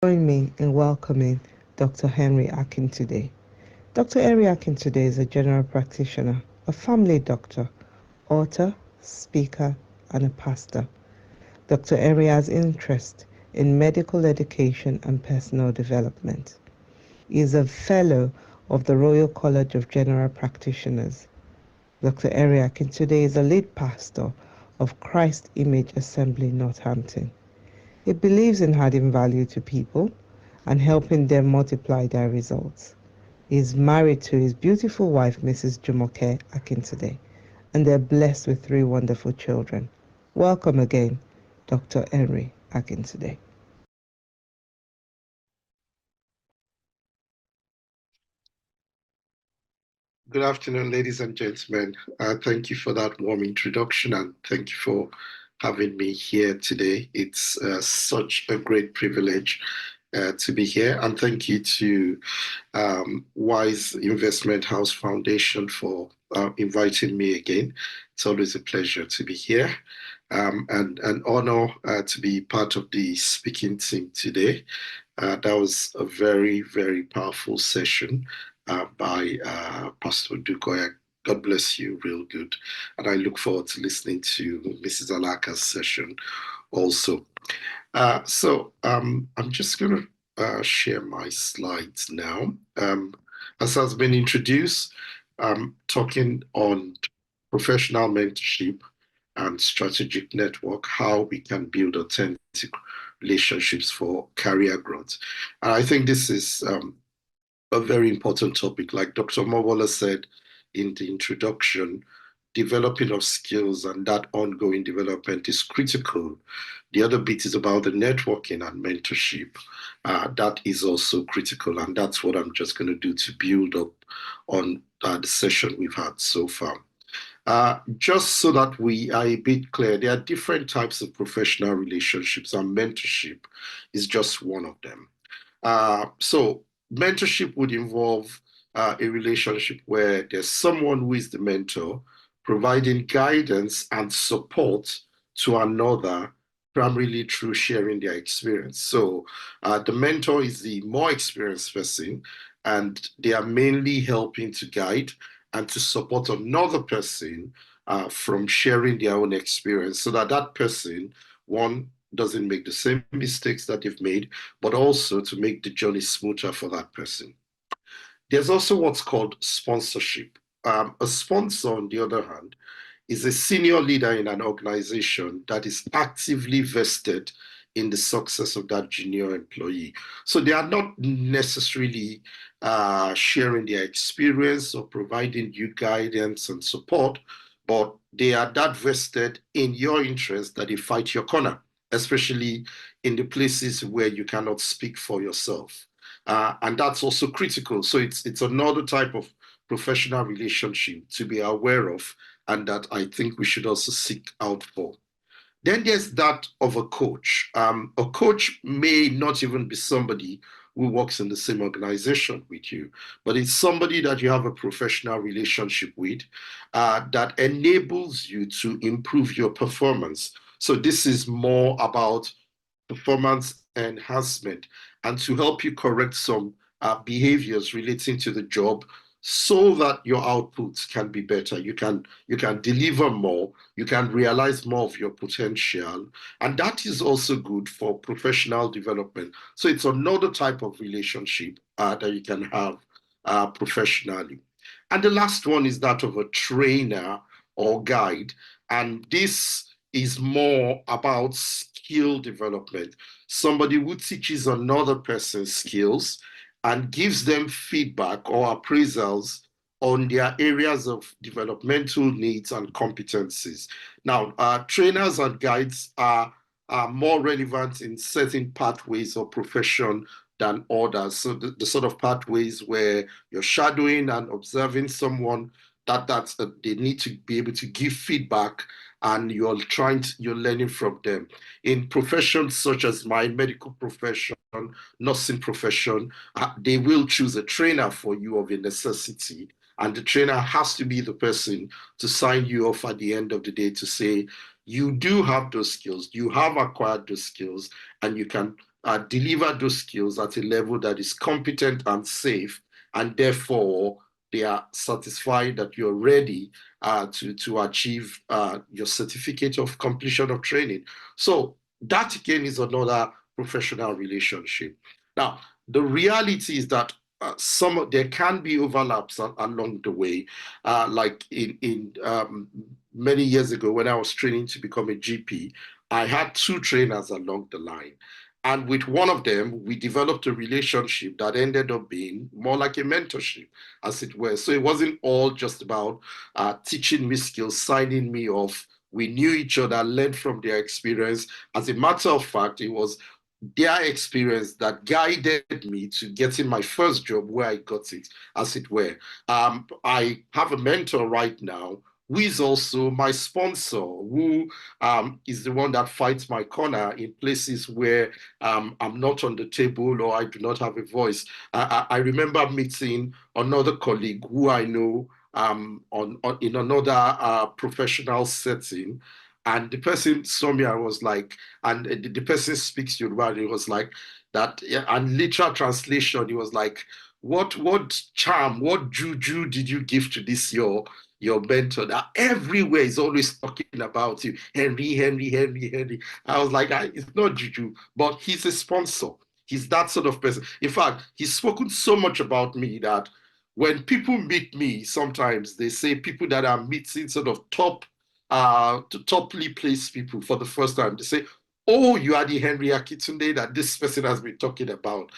Join me in welcoming Dr. Henry Akintunde. Dr. Henry Akintunde is a general practitioner, a family doctor, author, speaker, and a pastor. Dr. Henry has interest in medical education and personal development. He is a fellow of the Royal College of General Practitioners. Dr. Henry Akintunde is a lead pastor of Christ Image Assembly, Northampton. He believes in adding value to people and helping them multiply their results. He is married to his beautiful wife, Mrs. Jumoke Akintunde, and they're blessed with three wonderful children. Welcome again, Dr. Henry Akintunde. Good afternoon, ladies and gentlemen. Thank you for that warm introduction and thank you for having me here today. It's such a great privilege to be here. And thank you to Wise Investment House Foundation for inviting me again. It's always a pleasure to be here and an honor to be part of the speaking team today. That was a very, very powerful session by Pastor Dukoya. God bless you, real good. And I look forward to listening to Mrs. Alaka's session also. I'm just going to share my slides now. As has been introduced, I'm talking on professional mentorship and strategic network, how we can build authentic relationships for career growth. And I think this is a very important topic. Like Dr. Mobola said in the introduction, developing of skills and that ongoing development is critical. The other bit is about the networking and mentorship. That is also critical, and that's what I'm just going to do to build up on the session we've had so far. Just so that we are a bit clear, there are different types of professional relationships, and mentorship is just one of them. So mentorship would involve a relationship where there's someone who is the mentor providing guidance and support to another, primarily through sharing their experience. So the mentor is the more experienced person, and they are mainly helping to guide and to support another person from sharing their own experience so that that person, one, doesn't make the same mistakes that they've made, but also to make the journey smoother for that person. There's also what's called sponsorship. A sponsor, on the other hand, is a senior leader in an organization that is actively vested in the success of that junior employee. So they are not necessarily sharing their experience or providing you guidance and support, but they are that vested in your interest that they fight your corner, especially in the places where you cannot speak for yourself. And that's also critical. So it's another type of professional relationship to be aware of and that I think we should also seek out for. Then there's that of a coach. A coach may not even be somebody who works in the same organization with you, but it's somebody that you have a professional relationship with that enables you to improve your performance. So this is more about performance enhancement and to help you correct some behaviors relating to the job so that your outputs can be better. You can deliver more, you can realize more of your potential, and that is also good for professional development. So it's another type of relationship that you can have professionally. And the last one is that of a trainer or guide, and this is more about skill development. Somebody who teaches another person skills and gives them feedback or appraisals on their areas of developmental needs and competencies. Now, trainers and guides are more relevant in certain pathways of profession than others. So the sort of pathways where you're shadowing and observing someone that's they need to be able to give feedback and you're learning from them. In professions such as my medical profession, nursing profession, they will choose a trainer for you of a necessity. And the trainer has to be the person to sign you off at the end of the day to say, you do have those skills, you have acquired those skills, and you can deliver those skills at a level that is competent and safe, and therefore they are satisfied that you're ready to achieve your certificate of completion of training. So that again is another professional relationship. Now, the reality is that there can be overlaps along the way. Like in many years ago when I was training to become a GP, I had two trainers along the line. And with one of them, we developed a relationship that ended up being more like a mentorship, as it were. So it wasn't all just about teaching me skills, signing me off. We knew each other, learned from their experience. As a matter of fact, it was their experience that guided me to getting my first job where I got it, as it were. I have a mentor right now who is also my sponsor, who is the one that fights my corner in places where I'm not on the table or I do not have a voice. I remember meeting another colleague who I know in another professional setting. And the person saw me and was like, and the person speaks Yoruba, and it was like that, yeah, and literal translation, he was like, what charm, what juju did you give to this your mentor? That everywhere is always talking about you, Henry, Henry, Henry, Henry. I was like, it's not juju, but he's a sponsor. He's that sort of person. In fact, he's spoken so much about me that when people meet me, sometimes they say people that are meeting sort of toply placed people for the first time, they say, oh, you are the Henry Akintunde that this person has been talking about.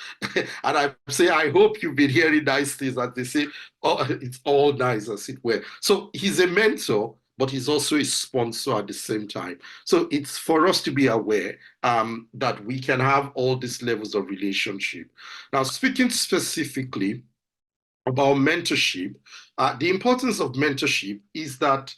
And I say, I hope you've been hearing nice things. And they say, oh, it's all nice, as it were. So he's a mentor, but he's also a sponsor at the same time. So it's for us to be aware that we can have all these levels of relationship. Now, speaking specifically about mentorship, the importance of mentorship is that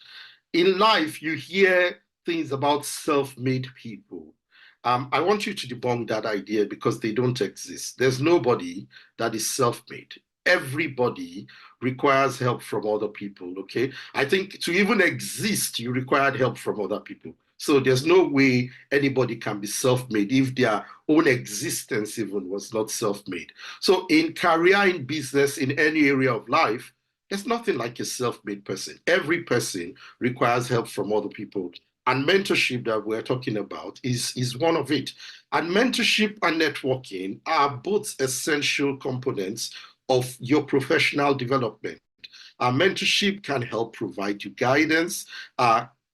in life, you hear things about self-made people. I want you to debunk that idea because they don't exist. There's nobody that is self-made. Everybody requires help from other people, okay? I think to even exist, you required help from other people. So there's no way anybody can be self-made if their own existence even was not self-made. So in career, in business, in any area of life, there's nothing like a self-made person. Every person requires help from other people. And mentorship that we're talking about is one of it. And mentorship and networking are both essential components of your professional development. Mentorship can help provide you guidance.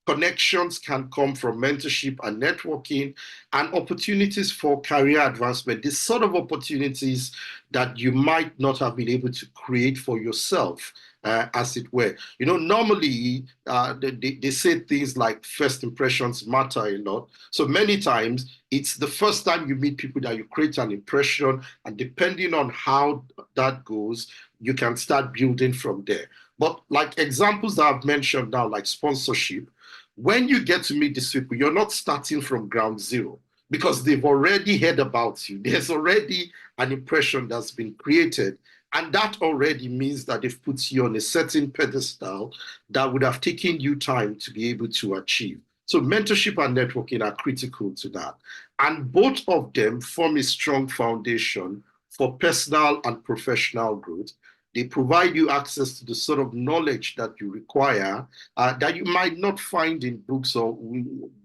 Connections can come from mentorship and networking, and opportunities for career advancement. These sort of opportunities that you might not have been able to create for yourself, as it were. You know, normally they say things like first impressions matter a lot. So many times it's the first time you meet people that you create an impression, and depending on how that goes, you can start building from there. But like examples that I've mentioned now, like sponsorship, when you get to meet these people, you're not starting from ground zero because they've already heard about you. There's already an impression that's been created. And that already means that they've put you on a certain pedestal that would have taken you time to be able to achieve. So mentorship and networking are critical to that. And both of them form a strong foundation for personal and professional growth. They provide you access to the sort of knowledge that you require that you might not find in books or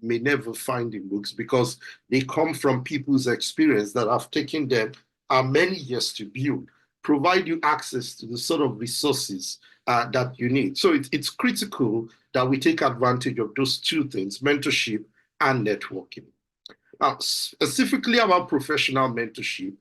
may never find in books because they come from people's experience that have taken them many years to build, provide you access to the sort of resources that you need. So it's critical that we take advantage of those two things, mentorship and networking. Now, specifically about professional mentorship,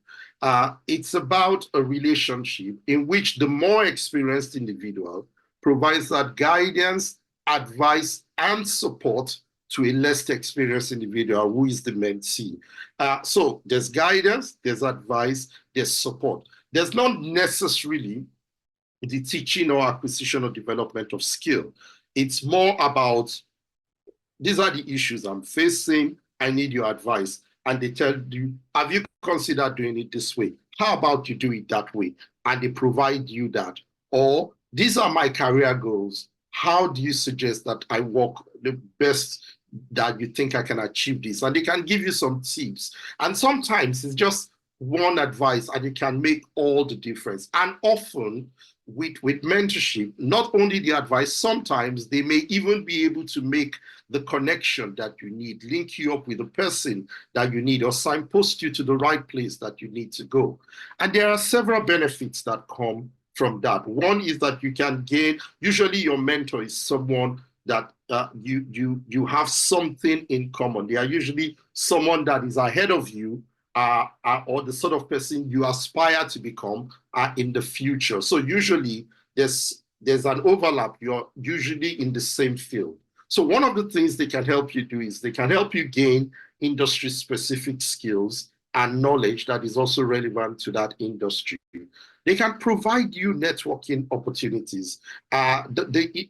it's about a relationship in which the more experienced individual provides that guidance, advice, and support to a less experienced individual who is the mentee. So there's guidance, there's advice, there's support. There's not necessarily the teaching or acquisition or development of skill. It's more about these are the issues I'm facing. I need your advice. And they tell you, have you considered doing it this way? How about you do it that way? And they provide you that. Or these are my career goals. How do you suggest that I work the best that you think I can achieve this, and they can give you some tips. And sometimes it's just one advice and it can make all the difference. And often with mentorship, not only the advice, sometimes they may even be able to make the connection that you need, link you up with the person that you need, or signpost you to the right place that you need to go. And there are several benefits that come from that. One is that you can gain, usually your mentor is someone that you have something in common. They are usually someone that is ahead of you, or the sort of person you aspire to become in the future. So usually there's an overlap. You're usually in the same field. So one of the things they can help you do is they can help you gain industry-specific skills and knowledge that is also relevant to that industry. They can provide you networking opportunities.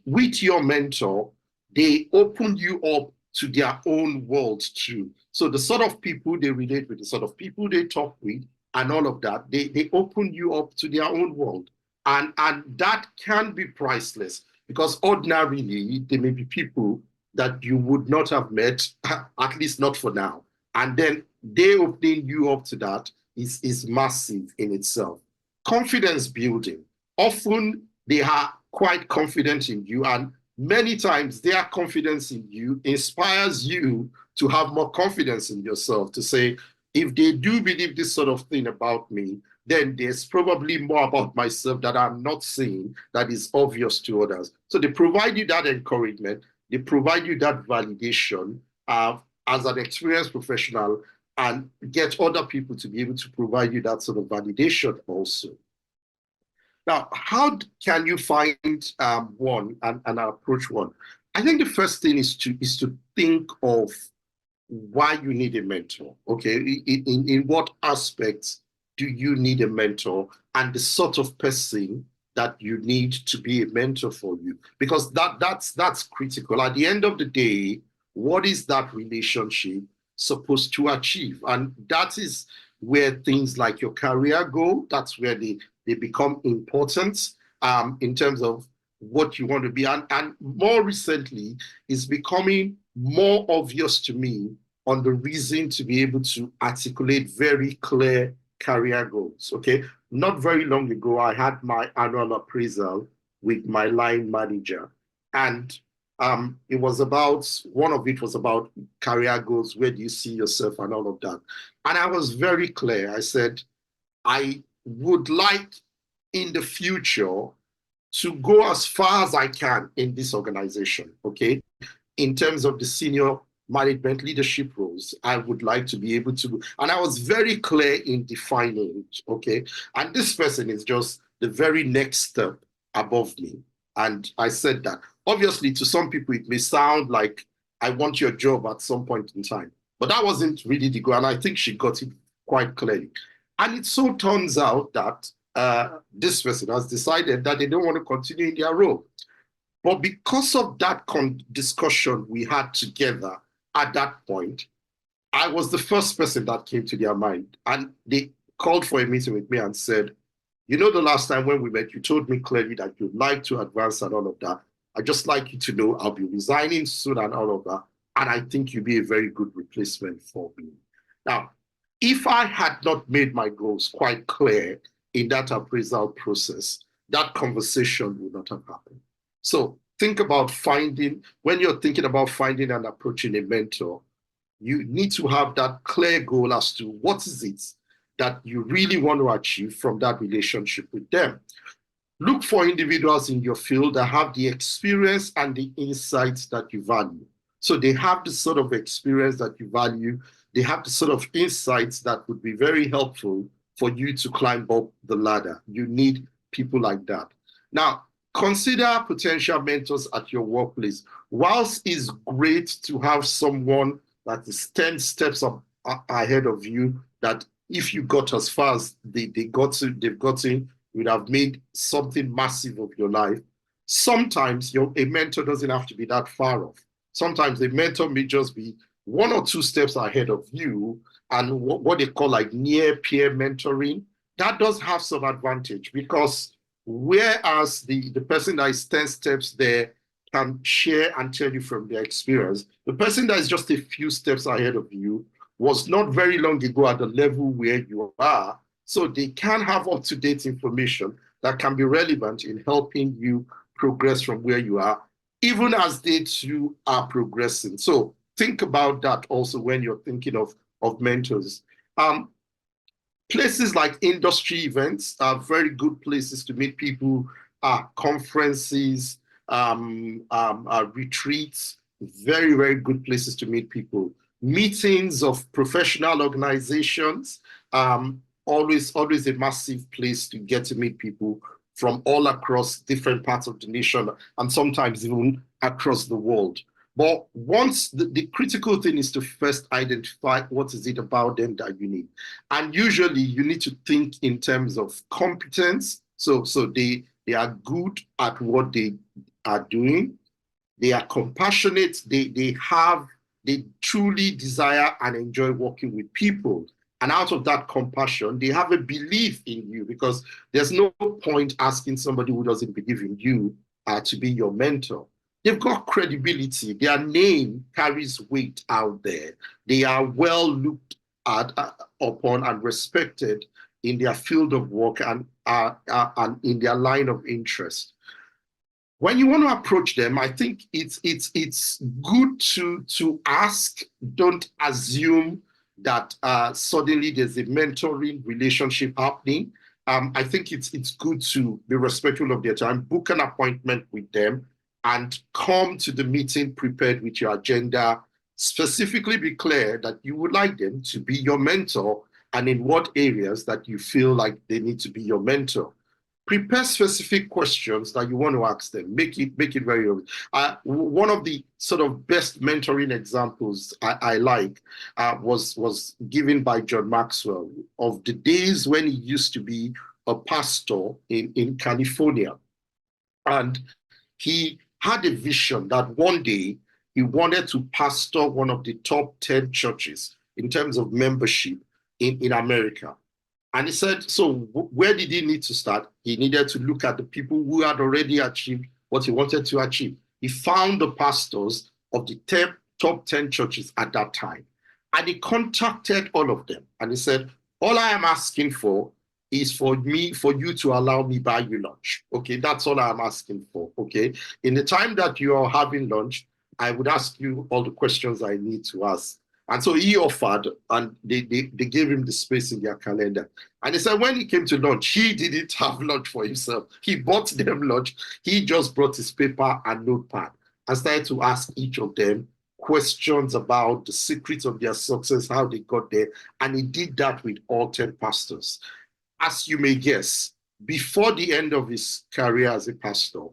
With your mentor, they open you up to their own world too. So the sort of people they relate with, the sort of people they talk with, and all of that, they open you up to their own world. And that can be priceless, because ordinarily there may be people that you would not have met, at least not for now. And then they opening you up to that is massive in itself. Confidence building. Often they are quite confident in you, and many times their confidence in you inspires you to have more confidence in yourself, to say, if they do believe this sort of thing about me, then there's probably more about myself that I'm not seeing that is obvious to others. So they provide you that encouragement, they provide you that validation as an experienced professional, and get other people to be able to provide you that sort of validation also. Now, how can you find one and approach one? I think the first thing is to think of why you need a mentor. Okay, in what aspects do you need a mentor, and the sort of person that you need to be a mentor for you, because that's critical. At the end of the day, what is that relationship supposed to achieve? And that is where things like your career go. That's where they become important in terms of what you want to be. And more recently, it's becoming more obvious to me on the reason to be able to articulate very clear career goals. Okay, not very long ago, I had my annual appraisal with my line manager, and it was about, one of it was about career goals. Where do you see yourself and all of that? And I was very clear. I said, I would like in the future to go as far as I can in this organization, okay? In terms of the senior management leadership roles, I would like to be able to, and I was very clear in defining it, okay? And this person is just the very next step above me. And I said that. Obviously, to some people, it may sound like I want your job at some point in time, but that wasn't really the goal. And I think she got it quite clearly. And it so turns out that this person has decided that they don't want to continue in their role. But because of that discussion we had together at that point, I was the first person that came to their mind. And they called for a meeting with me and said, you know, the last time when we met, you told me clearly that you'd like to advance and all of that. I'd just like you to know I'll be resigning soon and all of that. And I think you'll be a very good replacement for me. Now, if I had not made my goals quite clear in that appraisal process, that conversation would not have happened. So think about finding, when you're thinking about finding and approaching a mentor, you need to have that clear goal as to what is it that you really want to achieve from that relationship with them. Look for individuals in your field that have the experience and the insights that you value. So they have the sort of experience that you value. They have the sort of insights that would be very helpful for you to climb up the ladder. You need people like that. Now, consider potential mentors at your workplace. Whilst it's great to have someone that is 10 steps ahead of you, that if you got as far as they've gotten, you would have made something massive of your life. Sometimes a mentor doesn't have to be that far off. Sometimes a mentor may just be 1 or 2 steps ahead of you, and what they call like near peer mentoring, that does have some advantage, because whereas the person that is 10 steps there can share and tell you from their experience. The person that is just a few steps ahead of you was not very long ago at the level where you are, so they can have up-to-date information that can be relevant in helping you progress from where you are, even as they too are progressing. So think about that also when you're thinking of mentors. Places like industry events are very good places to meet people, conferences, retreats, very, very good places to meet people. Meetings of professional organizations, always a massive place to get to meet people from all across different parts of the nation and sometimes even across the world. But once the critical thing is to first identify what is it about them that you need. And usually you need to think in terms of competence. So they are good at what they are doing. They are compassionate. They truly desire and enjoy working with people. And out of that compassion, they have a belief in you, because there's no point asking somebody who doesn't believe in you to be your mentor. They've got credibility. Their name carries weight out there. They are well looked at, upon and respected in their field of work and in their line of interest. When you want to approach them, I think it's good to ask. Don't assume that suddenly there's a mentoring relationship happening. I think it's good to be respectful of their time, book an appointment with them, and come to the meeting prepared with your agenda. Specifically be clear that you would like them to be your mentor and in what areas that you feel like they need to be your mentor. Prepare specific questions that you want to ask them. Make it very obvious. One of the sort of best mentoring examples I like was given by John Maxwell of the days when he used to be a pastor in California. And he had a vision that one day he wanted to pastor one of the top 10 churches in terms of membership in America. And he said, so where did he need to start? He needed to look at the people who had already achieved what he wanted to achieve. He found the pastors of the top 10 churches at that time. And he contacted all of them. And he said, all I am asking for is for you to allow me buy you lunch. Okay, that's all I'm asking for. Okay, in the time that you are having lunch, I would ask you all the questions I need to ask. And so he offered, and they gave him the space in their calendar. And he said when he came to lunch, he didn't have lunch for himself. He bought them lunch. He just brought his paper and notepad and started to ask each of them questions about the secrets of their success, how they got there. And he did that with all 10 pastors. As you may guess, before the end of his career as a pastor,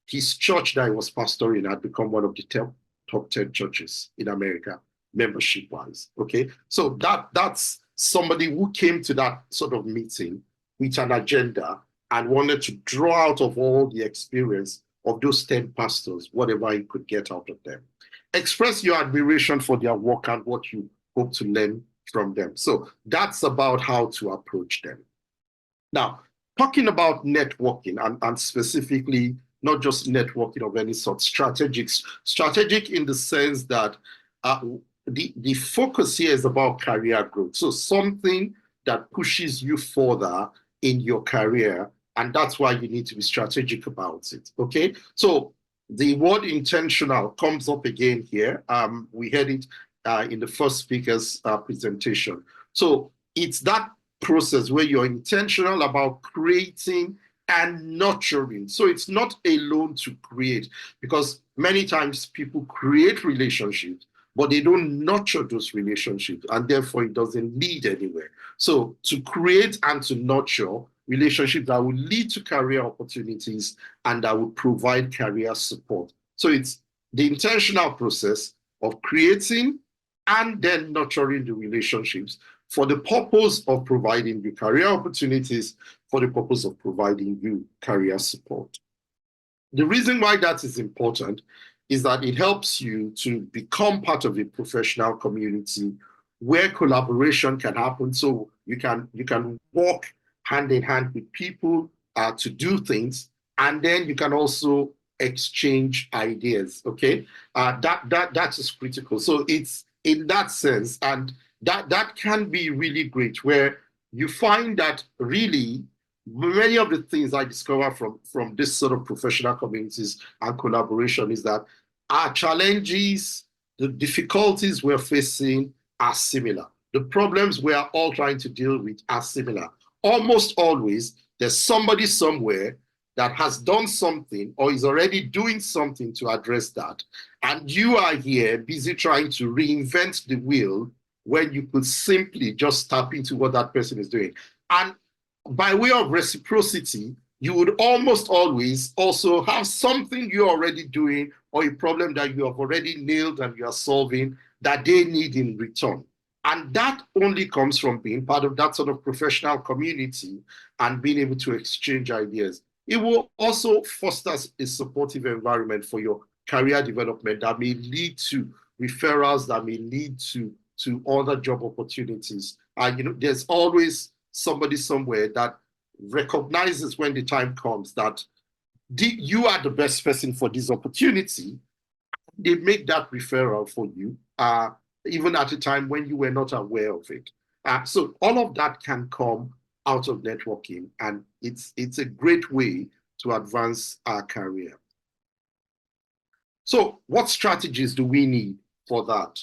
his church that he was pastoring had become one of the top 10 churches in America, membership-wise. Okay, so that's somebody who came to that sort of meeting with an agenda and wanted to draw out of all the experience of those 10 pastors whatever he could get out of them. Express your admiration for their work and what you hope to learn from them. So that's about how to approach them. Now, talking about networking and specifically not just networking of any sort, strategic in the sense that the focus here is about career growth. So something that pushes you further in your career, and that's why you need to be strategic about it, okay? So the word intentional comes up again here. We heard it in the first speaker's presentation. So it's that process where you're intentional about creating and nurturing. So it's not alone to create, because many times people create relationships, but they don't nurture those relationships, and therefore it doesn't lead anywhere. So to create and to nurture relationships that will lead to career opportunities and that will provide career support. So it's the intentional process of creating and then nurturing the relationships for the purpose of providing you career opportunities, for the purpose of providing you career support. The reason why that is important is that it helps you to become part of a professional community where collaboration can happen. So you can work hand in hand with people to do things, and then you can also exchange ideas. Okay, that is critical. So it's in that sense, and that can be really great, where you find that really many of the things I discover from this sort of professional communities and collaboration is that our challenges, the difficulties we're facing are similar. The problems we are all trying to deal with are similar. Almost always, there's somebody somewhere that has done something or is already doing something to address that. And you are here busy trying to reinvent the wheel when you could simply just tap into what that person is doing. And by way of reciprocity, you would almost always also have something you're already doing or a problem that you have already nailed and you are solving that they need in return. And that only comes from being part of that sort of professional community and being able to exchange ideas. It will also foster a supportive environment for your career development that may lead to referrals, that may lead to other job opportunities. There's always somebody somewhere that recognizes when the time comes that you are the best person for this opportunity. They make that referral for you, even at a time when you were not aware of it. So all of that can come out of networking, and it's a great way to advance our career. So what strategies do we need for that?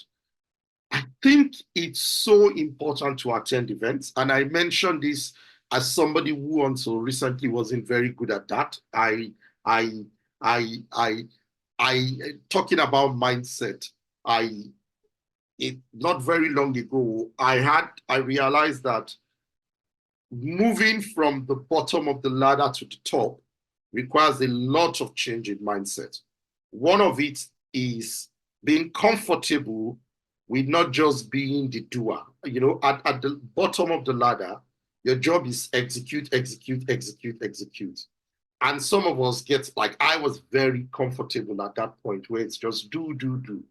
I think it's so important to attend events, and I mentioned this as somebody who until recently wasn't very good at that. I talking about mindset. Not very long ago, I realized that moving from the bottom of the ladder to the top requires a lot of change in mindset. One of it is being comfortable with not just being the doer. At the bottom of the ladder, your job is execute, execute, execute, execute. And some of us get, like, I was very comfortable at that point where it's just do, do, do.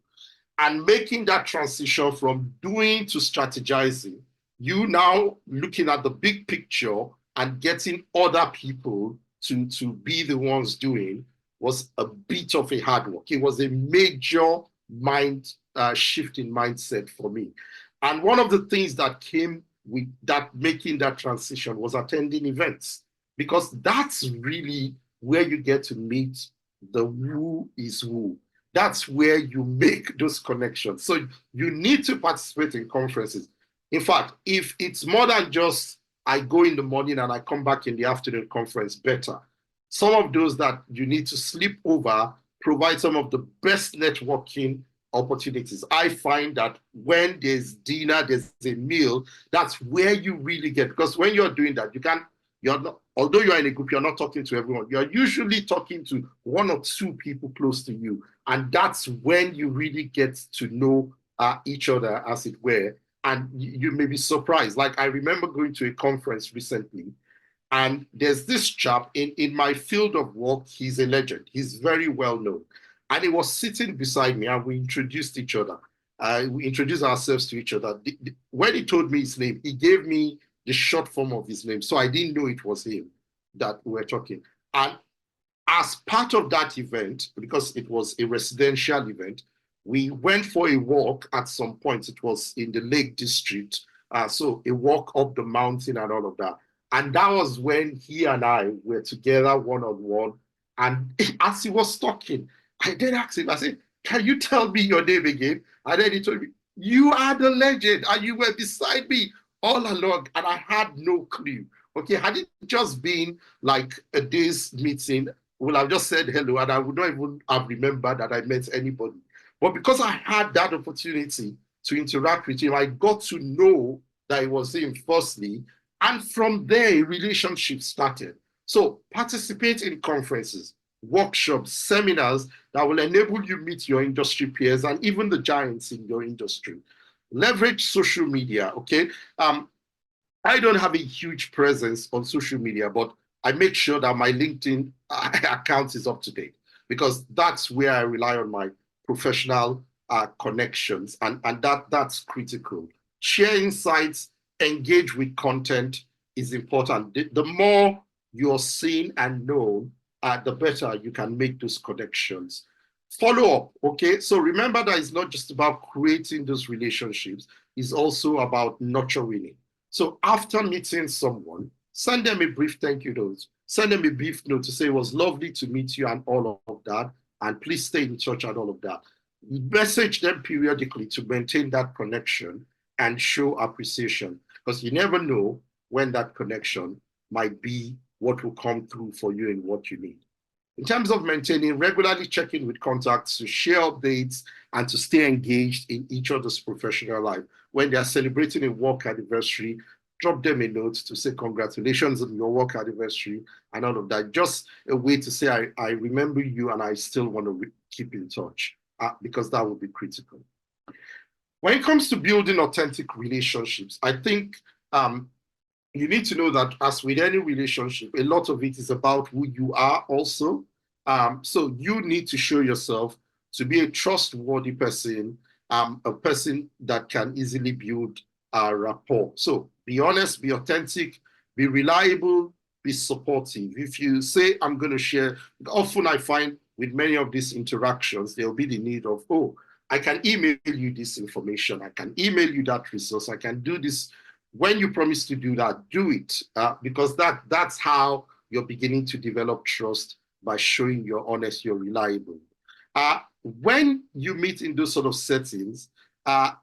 And making that transition from doing to strategizing, you now looking at the big picture and getting other people to be the ones doing was a bit of a hard work. It was a major mind shift in mindset for me. And one of the things that came with that, making that transition, was attending events, because that's really where you get to meet the who is who. That's where you make those connections. So you need to participate in conferences. In fact, if it's more than just I go in the morning and I come back in the afternoon conference, better. Some of those that you need to sleep over provide some of the best networking opportunities. I find that when there's dinner, there's a meal, that's where you really get, because when you're doing that, you're not, although you're in a group, you're not talking to everyone. You're usually talking to one or two people close to you. And that's when you really get to know each other, as it were. And you may be surprised. Like, I remember going to a conference recently, and there's this chap in my field of work. He's a legend. He's very well known. And he was sitting beside me, and we introduced each other. We introduced ourselves to each other. When he told me his name, he gave me the short form of his name. So I didn't know it was him that we were talking. And as part of that event, because it was a residential event, we went for a walk at some point. It was in the Lake District. So a walk up the mountain and all of that. And that was when he and I were together one-on-one. And as he was talking, I did ask him, I said, can you tell me your name again? And then he told me, you are the legend, and you were beside me all along, and I had no clue. Okay, had it just been like a day's meeting, well, I've just said hello, and I would not even have remembered that I met anybody. But because I had that opportunity to interact with him, I got to know that it was him firstly, and from there, a relationship started. So participate in conferences, workshops, seminars that will enable you meet your industry peers and even the giants in your industry. Leverage social media, okay? I don't have a huge presence on social media, but I make sure that my LinkedIn account is up to date, because that's where I rely on my professional connections, and that's critical. Share insights, engage with content is important. The more you're seen and known, the better you can make those connections. Follow up, okay? So remember that it's not just about creating those relationships, it's also about nurturing it. So after meeting someone, send them a brief thank you note. Send them a brief note to say it was lovely to meet you and all of that. And please stay in touch and all of that. Message them periodically to maintain that connection and show appreciation, because you never know when that connection might be what will come through for you and what you need. In terms of maintaining, regularly checking with contacts to share updates and to stay engaged in each other's professional life. When they are celebrating a work anniversary, drop them a note to say congratulations on your work anniversary and all of that. Just a way to say, I remember you and I still want to keep in touch, because that will be critical. When it comes to building authentic relationships, I think you need to know that, as with any relationship, a lot of it is about who you are also. So you need to show yourself to be a trustworthy person, a person that can easily build a rapport. So be honest, be authentic, be reliable, be supportive. If you say, I'm going to share, often I find with many of these interactions, there'll be the need of, oh, I can email you this information, I can email you that resource, I can do this. When you promise to do that, do it, because that's how you're beginning to develop trust, by showing you're honest, you're reliable. When you meet in those sort of settings, I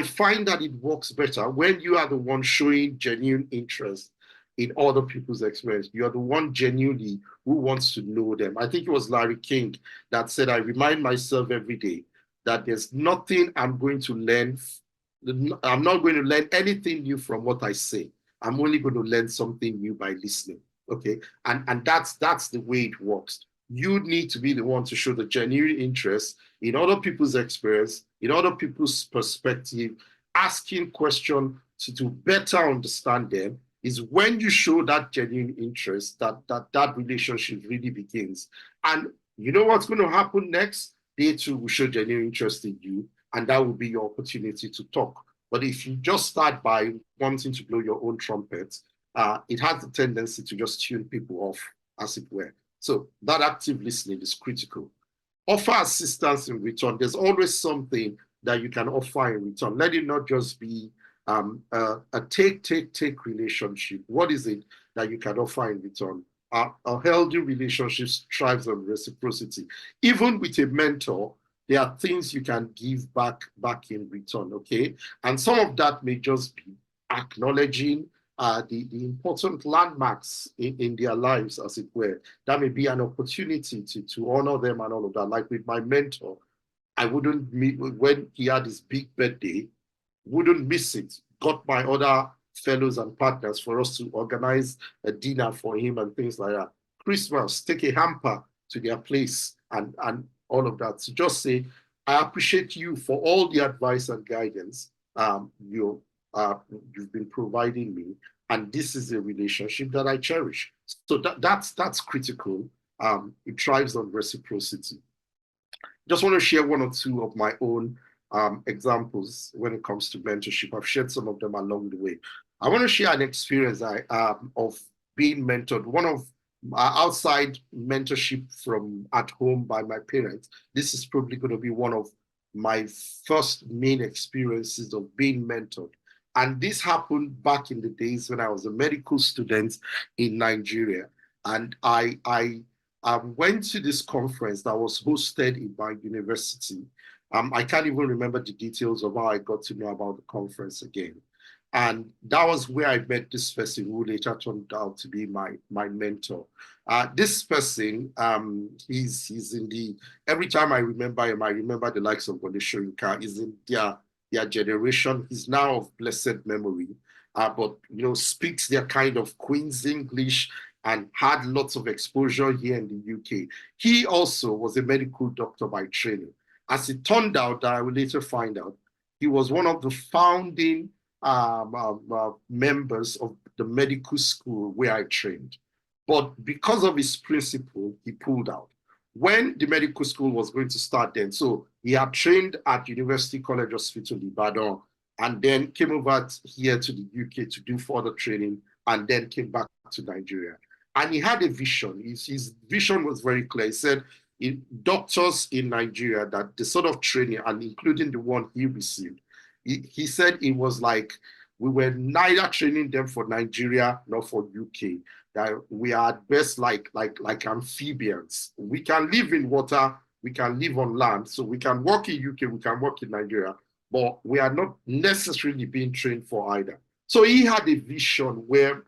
find that it works better when you are the one showing genuine interest in other people's experience. You're the one genuinely who wants to know them. I think it was Larry King that said, I remind myself every day that there's nothing I'm going to learn. I'm not going to learn anything new from what I say. I'm only going to learn something new by listening. Okay. And that's the way it works. You need to be the one to show the genuine interest in other people's experience, in other people's perspective. Asking questions to better understand them is when you show that genuine interest that relationship really begins. And you know what's going to happen next? They too will show genuine interest in you, and that will be your opportunity to talk. But if you just start by wanting to blow your own trumpet, it has the tendency to just tune people off, as it were. So that active listening is critical. Offer assistance in return. There's always something that you can offer in return. Let it not just be a take relationship. What is it that you can offer in return? A healthy relationship thrives on reciprocity. Even with a mentor, there are things you can give back in return, okay? And some of that may just be acknowledging the important landmarks in their lives, as it were. That may be an opportunity to honor them and all of that. Like with my mentor, I wouldn't meet when he had his big birthday, wouldn't miss it. Got my other fellows and partners for us to organize a dinner for him and things like that. Christmas, take a hamper to their place and all of that. So just say, I appreciate you for all the advice and guidance you've been providing me, and this is a relationship that I cherish. So that's critical. It thrives on reciprocity. Just want to share one or two of my own examples when it comes to mentorship. I've shared some of them along the way. I want to share an experience of being mentored. One of outside mentorship from at home by my parents. This is probably going to be one of my first main experiences of being mentored. And this happened back in the days when I was a medical student in Nigeria. And I went to this conference that was hosted in my university. I can't even remember the details of how I got to know about the conference again. And that was where I met this person who later turned out to be my mentor. This person, he's in the, every time I remember him, I remember the likes of Wole Soyinka. He's in their generation. He's now of blessed memory, but speaks their kind of Queen's English and had lots of exposure here in the UK. He also was a medical doctor by training. As it turned out, I will later find out, he was one of the founding members of the medical school where I trained. But because of his principle, he pulled out. When the medical school was going to start then, so he had trained at University College Hospital Ibadan, and then came over here to the UK to do further training, and then came back to Nigeria. And he had a vision. His vision was very clear. He said, doctors in Nigeria, that the sort of training, and including the one he received, he said it was like we were neither training them for Nigeria nor for UK. That we are at best like amphibians. We can live in water, we can live on land, so we can work in UK, we can work in Nigeria, but we are not necessarily being trained for either. So he had a vision where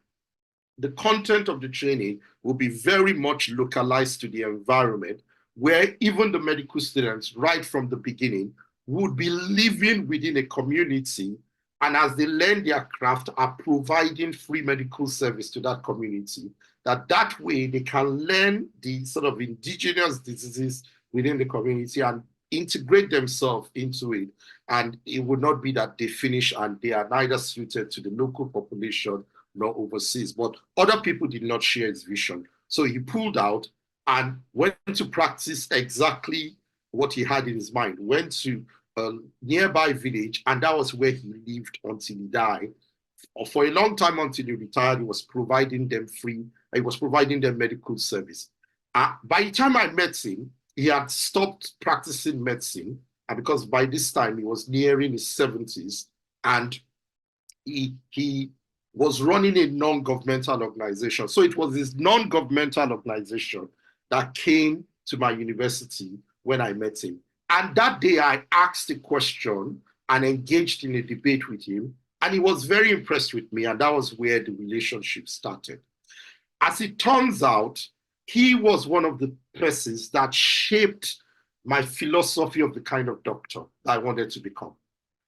the content of the training will be very much localized to the environment, where even the medical students, right from the beginning, would be living within a community, and as they learn their craft, are providing free medical service to that community. That way they can learn the sort of indigenous diseases within the community and integrate themselves into it. And it would not be that they finish and they are neither suited to the local population nor overseas. But other people did not share his vision. So he pulled out and went to practice exactly what he had in his mind, went to a nearby village, and that was where he lived until he died. For a long time until he retired, he was providing them medical service. By the time I met him, he had stopped practicing medicine, and because by this time he was nearing his 70s, and he was running a non-governmental organization. So it was this non-governmental organization that came to my university when I met him. And that day I asked a question and engaged in a debate with him, and he was very impressed with me, and that was where the relationship started. As it turns out, he was one of the persons that shaped my philosophy of the kind of doctor that I wanted to become,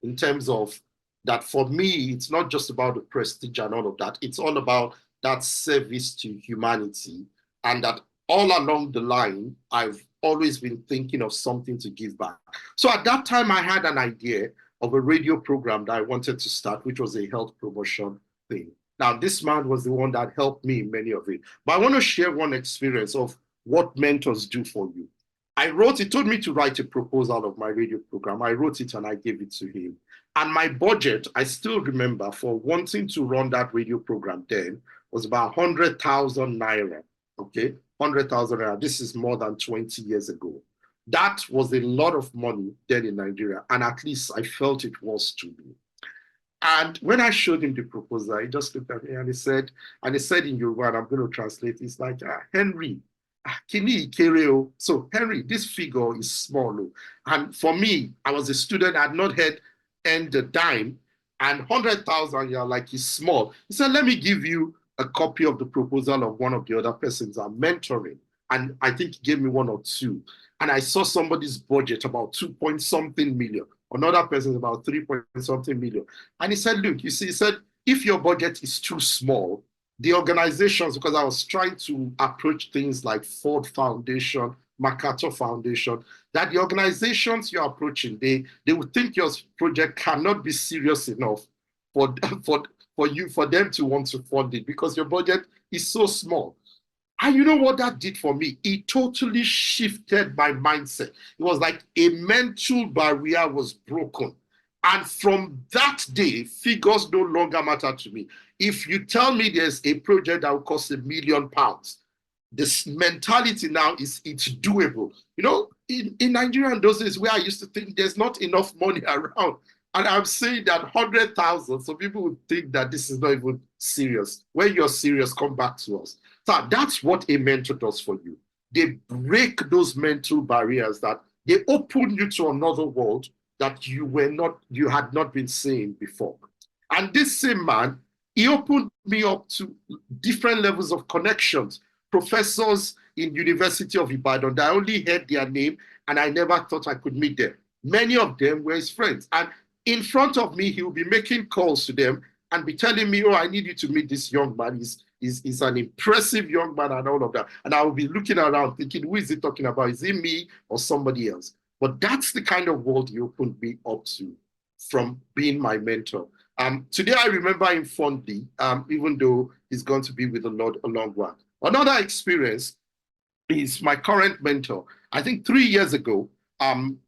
in terms of that for me, it's not just about the prestige and all of that. It's all about that service to humanity, and that all along the line, I've always been thinking of something to give back. So at that time, I had an idea of a radio program that I wanted to start, which was a health promotion thing. Now, this man was the one that helped me in many of it. But I want to share one experience of what mentors do for you. He told me to write a proposal of my radio program. I wrote it and I gave it to him. And my budget, I still remember, for wanting to run that radio program then was about 100,000 naira. Okay, 100,000 naira. This is more than 20 years ago. That was a lot of money then in Nigeria, and at least I felt it was to me. And when I showed him the proposal, he just looked at me and he said in Yoruba, and I'm going to translate, it's like, Henry, Kini Kereo. So Henry, this figure is small. And for me, I was a student, I had not earned a dime, and 100,000, yeah, like it's small. He said, let me give you a copy of the proposal of one of the other persons I'm mentoring. And I think he gave me one or two. And I saw somebody's budget about 2-point-something million. Another person's about 3-point-something million. And he said, look, you see, he said, if your budget is too small, the organizations, because I was trying to approach things like Ford Foundation, MacArthur Foundation, that the organizations you're approaching, they would think your project cannot be serious enough for them to want to fund it, because your budget is so small. And you know what that did for me? It totally shifted my mindset. It was like a mental barrier was broken. And from that day, figures no longer matter to me. If you tell me there's a project that will cost £1 million, this mentality now is it's doable. You know, in Nigeria in those days where I used to think there's not enough money around, and I'm saying that 100,000, so people would think that this is not even serious. When you're serious, come back to us. So that's what a mentor does for you. They break those mental barriers, that they open you to another world that you had not been seeing before. And this same man, he opened me up to different levels of connections. Professors in University of Ibadan that I only heard their name and I never thought I could meet them. Many of them were his friends. And in front of me, he will be making calls to them and be telling me, oh, I need you to meet this young man. He's an impressive young man and all of that. And I will be looking around thinking, who is he talking about? Is it me or somebody else? But that's the kind of world he opened me up to from being my mentor. Today, I remember him fondly, even though he's going to be with the Lord a long while. Another experience is my current mentor. I think 3 years ago,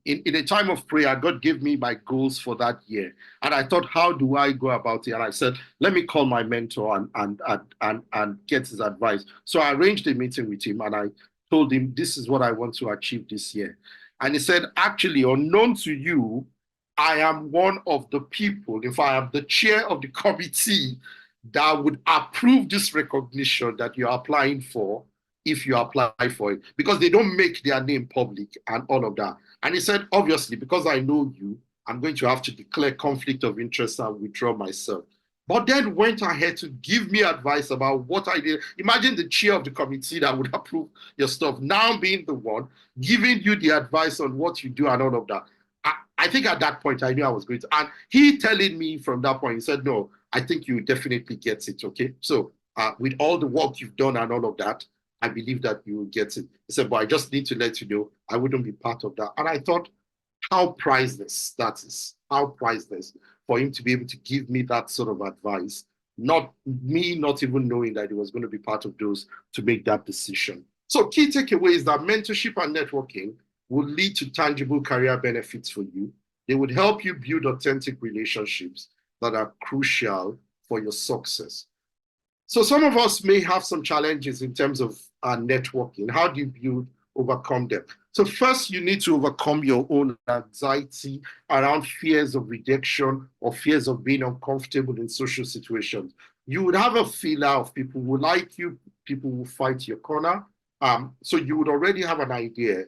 in a time of prayer, God gave me my goals for that year. And I thought, how do I go about it? And I said, let me call my mentor and get his advice. So I arranged a meeting with him and I told him, this is what I want to achieve this year. And he said, actually, unknown to you, I am one of the people, if I am the chair of the committee that would approve this recognition that you're applying for if you apply for it, because they don't make their name public and all of that. And he said, obviously, because I know you, I'm going to have to declare conflict of interest and withdraw myself. But then went ahead to give me advice about what I did. Imagine the chair of the committee that would approve your stuff, now being the one giving you the advice on what you do and all of that. I think at that point, I knew I was going to. And he telling me from that point, he said, no, I think you definitely get it, okay? So with all the work you've done and all of that, I believe that you will get it. He said, but I just need to let you know, I wouldn't be part of that. And I thought, how priceless that is, how priceless for him to be able to give me that sort of advice, not even knowing that he was going to be part of those to make that decision. So key takeaway is that mentorship and networking will lead to tangible career benefits for you. They would help you build authentic relationships that are crucial for your success. So some of us may have some challenges in terms of networking. How do you overcome them? So first, you need to overcome your own anxiety around fears of rejection or fears of being uncomfortable in social situations. You would have a feeler of people who like you, people who fight your corner. So you would already have an idea.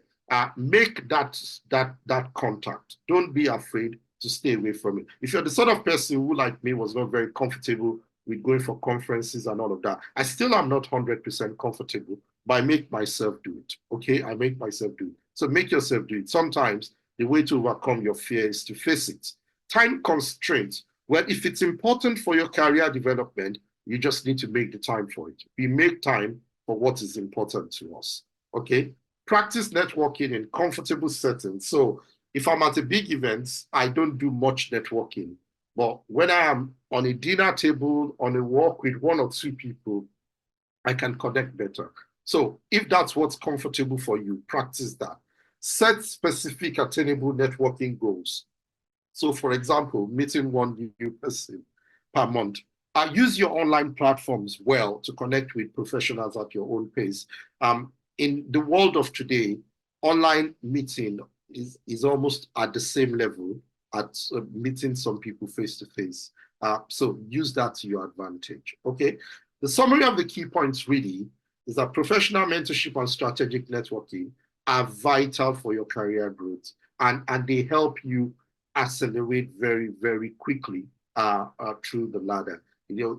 Make that contact. Don't be afraid to stay away from it. If you're the sort of person who, like me, was not very comfortable with going for conferences and all of that, I still am not 100% comfortable, but I make myself do it, okay? I make myself do it. So make yourself do it. Sometimes the way to overcome your fear is to face it. Time constraints. Well, if it's important for your career development, you just need to make the time for it. We make time for what is important to us, okay? Practice networking in comfortable settings. So if I'm at a big event, I don't do much networking. But when I am on a dinner table, on a walk with one or two people, I can connect better. So if that's what's comfortable for you, practice that. Set specific attainable networking goals. So for example, meeting one new person per month. Use your online platforms well to connect with professionals at your own pace. In the world of today, online meeting is almost at the same level at meeting some people face to face. So use that to your advantage, okay? The summary of the key points really is that professional mentorship and strategic networking are vital for your career growth, and they help you accelerate very, very quickly through the ladder. You know,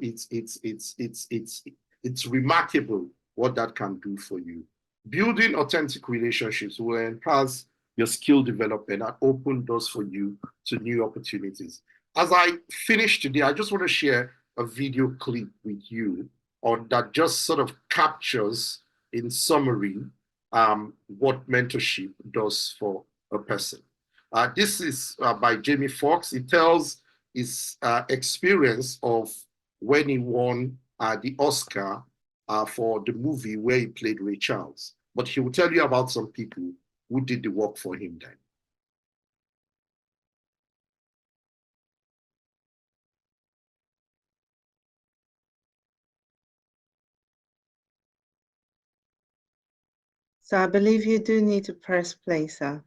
it's remarkable what that can do for you. Building authentic relationships will enhance your skill development and open doors for you to new opportunities. As I finish today, I just want to share a video clip with you on that just sort of captures in summary what mentorship does for a person. This is by Jamie Foxx. He tells his experience of when he won the Oscar for the movie where he played Ray Charles. But he will tell you about some people who did the work for him then. So I believe you do need to press play, sir.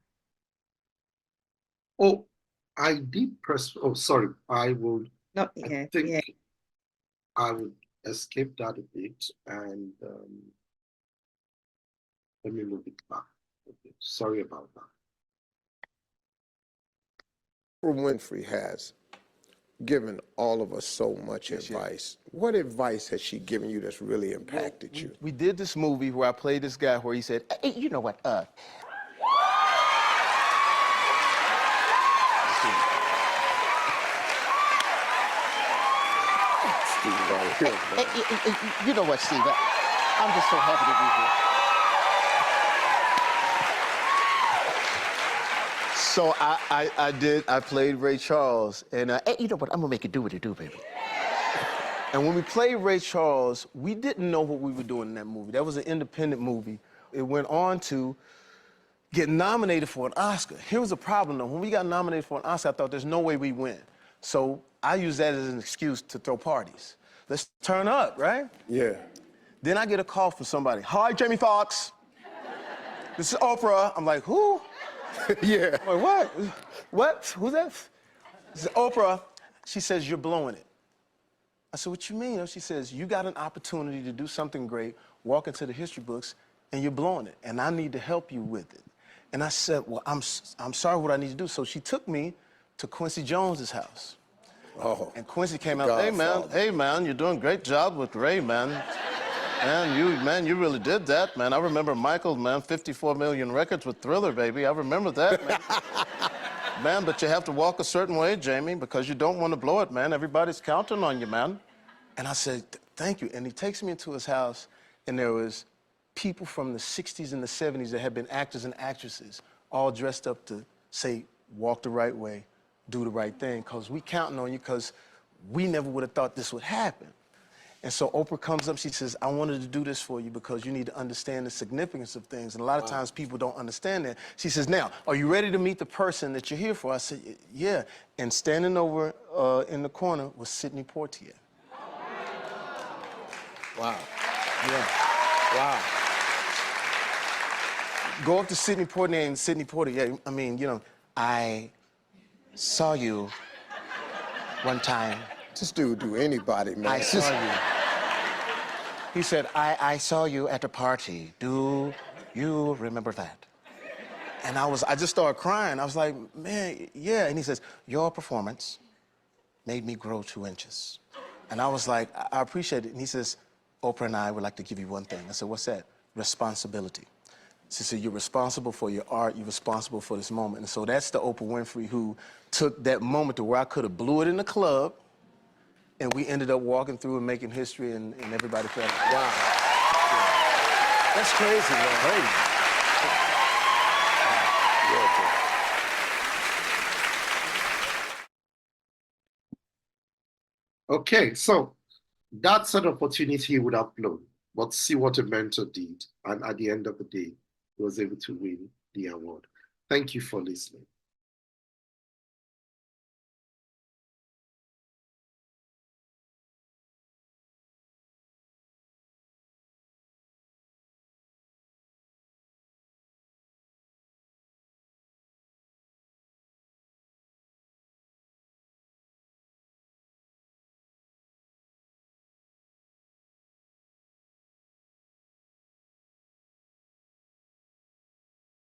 Oh, I did press. Oh, sorry. I would. Not yet. I think Yeah. I would escape that a bit and let me move it back. Okay. Sorry about that. Winfrey has given all of us so much advice. What advice has she given you that's really impacted you? We did this movie where I played this guy where he said, hey, you know what, you know what, Steve, I'm just so happy to be here. So I played Ray Charles, and hey, you know what, I'm gonna make it do what it do, baby. And when we played Ray Charles, we didn't know what we were doing in that movie. That was an independent movie. It went on to get nominated for an Oscar. Here was the problem though. When we got nominated for an Oscar, I thought there's no way we win. So I used that as an excuse to throw parties. Let's turn up, right? Yeah. Then I get a call from somebody. Hi, Jamie Foxx. This is Oprah. I'm like, who? Yeah. I'm like, what? What? Who's that? This is Oprah. She says, you're blowing it. I said, what you mean? She says, you got an opportunity to do something great, walk into the history books, and you're blowing it, and I need to help you with it. And I said, well, I'm sorry, what I need to do. So she took me to Quincy Jones's house. Oh. And Quincy came out, hey man, you're doing a great job with Ray, man. You really did that, man. I remember Michael, man, 54 million records with Thriller, baby. I remember that, man. Man, but you have to walk a certain way, Jamie, because you don't want to blow it, man. Everybody's counting on you, man. And I said, thank you. And he takes me into his house, and there was people from the 60s and the 70s that had been actors and actresses, all dressed up to say, walk the right way, do the right thing, because we counting on you, because we never would have thought this would happen. And so Oprah comes up, she says, I wanted to do this for you because you need to understand the significance of things. And a lot of times people don't understand that. She says, now, are you ready to meet the person that you're here for? I said, yeah. And standing over in the corner was Sidney Poitier. Wow. Yeah. Wow. Go up to Sidney Poitier and Sidney Poitier, I mean, you know, I saw you one time. This dude do anybody, man. I saw you. He said, I saw you at a party. Do you remember that? And I just started crying. I was like, man, yeah. And he says, your performance made me grow 2 inches. And I was like, I appreciate it. And he says, Oprah and I would like to give you one thing. I said, what's that? Responsibility. She said, you're responsible for your art, you're responsible for this moment. And so that's the Oprah Winfrey who took that moment to where I could have blew it in the club, and we ended up walking through and making history, and everybody felt it. Wow. Yeah. That's crazy, man. Crazy. Okay, so that's an opportunity he would have blown, but see what a mentor did. And at the end of the day, he was able to win the award. Thank you for listening.